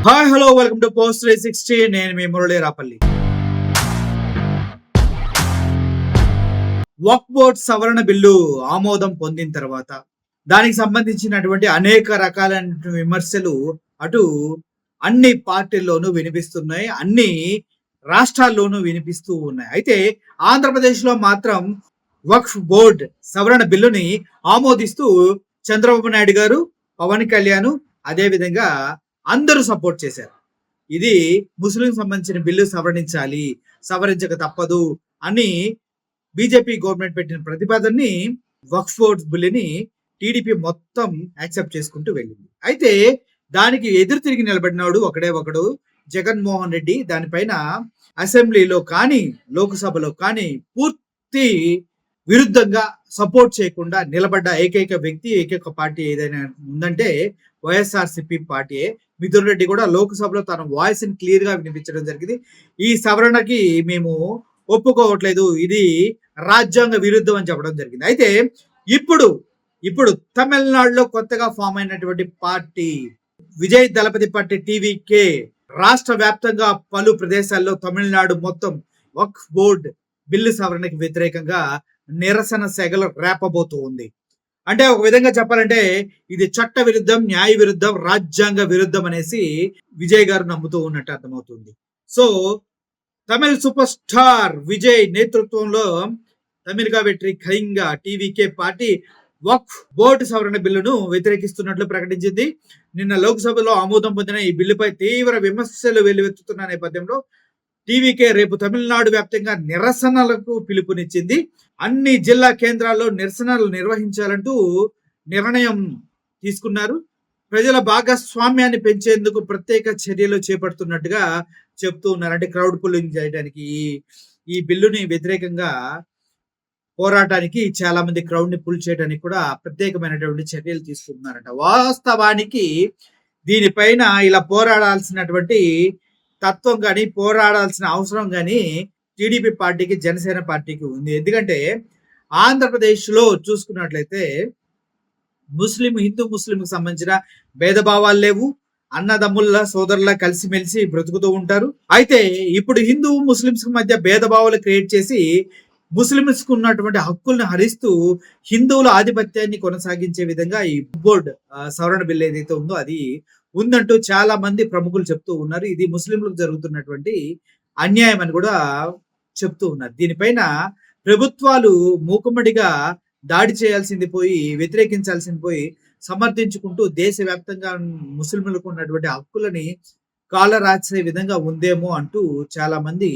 Hi hello welcome to post 360. నేను మీ మురళీ రాపల్లి. వక్ఫ్ board సవరణ bill ఆమోదం పొందిన తర్వాత దానికి సంబంధించినటువంటి అనేక రకాలైన విమర్శలు అటు అన్ని పార్టీల్లోనూ వినిపిస్తున్నాయి, అన్ని రాష్ట్రాల్లోనూ వినిపిస్తూ ఉన్నాయి. అయితే ఆంధ్రప్రదేశ్లో మాత్రం వక్ఫ్ బోర్డ్ సవరణ బిల్లుని ఆమోదిస్తూ చంద్రబాబు నాయుడు గారు, పవన్ కళ్యాణ్ అదేవిధంగా అందరూ సపోర్ట్ చేశారు. ఇది ముస్లిం సంబంధించిన బిల్లు సవరించాలి, సవరించక తప్పదు అని బీజేపీ గవర్నమెంట్ పెట్టిన ప్రతిపాదనని వక్ఫ్ బోర్డ్ బిల్లుని టీడీపీ మొత్తం యాక్సెప్ట్ చేసుకుంటూ వెళ్ళింది. అయితే దానికి ఎదురు తిరిగి నిలబడినాడు ఒకడు జగన్మోహన్ రెడ్డి. దానిపైన అసెంబ్లీలో కానీ లోక్సభలో కానీ పూర్తి విరుద్ధంగా సపోర్ట్ చేయకుండా నిలబడ్డ ఏకైక వ్యక్తి, ఏకైక పార్టీ ఏదైనా ఉందంటే వైఎస్ఆర్సీపీ పార్టీయే. మిథున్ రెడ్డి కూడా లోక్సభలో తన వాయిస్ ని క్లియర్ గా వినిపించడం జరిగింది. ఈ సవరణకి మేము ఒప్పుకోవట్లేదు, ఇది రాజ్యాంగ విరుద్ధం అని చెప్పడం జరిగింది. అయితే ఇప్పుడు తమిళనాడులో కొత్తగా ఫామ్ అయినటువంటి పార్టీ విజయ్ దళపతి పార్టీ టీవీకే రాష్ట్ర వ్యాప్తంగా పలు ప్రదేశాల్లో తమిళనాడు మొత్తం వక్ఫ్ బోర్డ్ బిల్లు సవరణకి వ్యతిరేకంగా నిరసన సెగలు రేపబోతూ ఉంది. అంటే ఒక విధంగా చెప్పాలంటే ఇది చట్ట విరుద్ధం, న్యాయ విరుద్ధం, రాజ్యాంగ విరుద్ధం అనేసి విజయ్ గారు నమ్ముతూ ఉన్నట్టు అర్థమవుతుంది. సో తమిళ సూపర్ స్టార్ విజయ్ నేతృత్వంలో తమిళగా వెట్రి ఖైంగా టీవీకే పార్టీ వక్ఫ్ బోర్డు సవరణ బిల్లును వ్యతిరేకిస్తున్నట్లు ప్రకటించింది. నిన్న లోక్సభలో ఆమోదం పొందిన ఈ బిల్లుపై తీవ్ర విమర్శలు వెల్లువెత్తుతున్న నేపథ్యంలో టీవీకే రేపు తమిళనాడు వ్యాప్తంగా నిరసనలకు పిలుపునిచ్చింది. అన్ని జిల్లా కేంద్రాల్లో నిరసనలు నిర్వహించాలంటూ నిర్ణయం తీసుకున్నారు. ప్రజల భాగస్వామ్యాన్ని పెంచేందుకు ప్రత్యేక చర్యలు చేపడుతున్నట్టుగా చెప్తూ ఉన్నారు. అంటే క్రౌడ్ పుల్లింగ్ చేయడానికి ఈ బిల్లుని వ్యతిరేకంగా పోరాటానికి చాలా మంది క్రౌడ్ ని పుల్ చేయడానికి కూడా ప్రత్యేకమైనటువంటి చర్యలు తీసుకుంటున్నారట. వాస్తవానికి దీనిపైన ఇలా పోరాడాల్సినటువంటి తత్వం కానీ, పోరాడాల్సిన అవసరం కానీ టీడీపీ పార్టీకి, జనసేన పార్టీకి ఉంది. ఎందుకంటే ఆంధ్రప్రదేశ్లో చూసుకున్నట్లయితే హిందూ ముస్లింకి సంబంధించిన భేదభావాలు లేవు. అన్నదమ్ముల సోదరుల కలిసిమెలిసి బ్రతుకుతూ ఉంటారు. అయితే ఇప్పుడు హిందూ ముస్లింస్ మధ్య భేదభావాలు క్రియేట్ చేసి ముస్లింస్ కు ఉన్నటువంటి హక్కుల్ని హరిస్తూ హిందువుల ఆధిపత్యాన్ని కొనసాగించే విధంగా ఈ బోర్డ్ సవరణ బిల్ ఏదైతే ఉందో అది ఉందంటూ చాలా మంది ప్రముఖులు చెప్తూ ఉన్నారు. ఇది ముస్లింలకు జరుగుతున్నటువంటి అన్యాయం అని కూడా చెప్తూ ఉన్నారు. దీనిపైన ప్రభుత్వాలు మూకుమ్మడిగా దాడి చేయాల్సింది పోయి, వ్యతిరేకించాల్సింది పోయి సమర్థించుకుంటూ దేశవ్యాప్తంగా ముస్లింలకు ఉన్నటువంటి హక్కులని కాలరాచే విధంగా ఉందేమో అంటూ చాలా మంది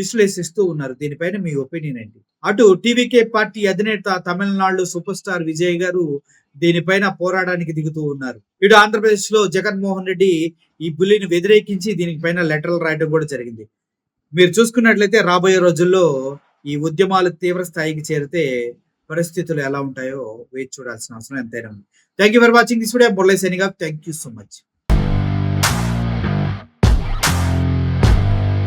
విశ్లేషిస్తూ ఉన్నారు. దీనిపైన మీ ఒపీనియన్ ఏంటి? అటు టీవీకే పార్టీ అధినేత తమిళనాడు సూపర్ స్టార్ విజయ్ గారు దీనిపైన పోరాటానికి దిగుతూ ఉన్నారు. ఇటు ఆంధ్రప్రదేశ్ లో జగన్మోహన్ రెడ్డి ఈ బిల్లుని వ్యతిరేకించి దీనిపైన లెటర్లు రాయడం కూడా జరిగింది. మీరు చూసుకున్నట్లయితే రాబోయే రోజుల్లో ఈ ఉద్యమాలు తీవ్ర స్థాయికి చేరితే పరిస్థితులు ఎలా ఉంటాయో వేచి చూడాల్సిన అవసరం ఎంతైనా ఉంది. Thank you for watching this video. Murali signing off. Thank you so much.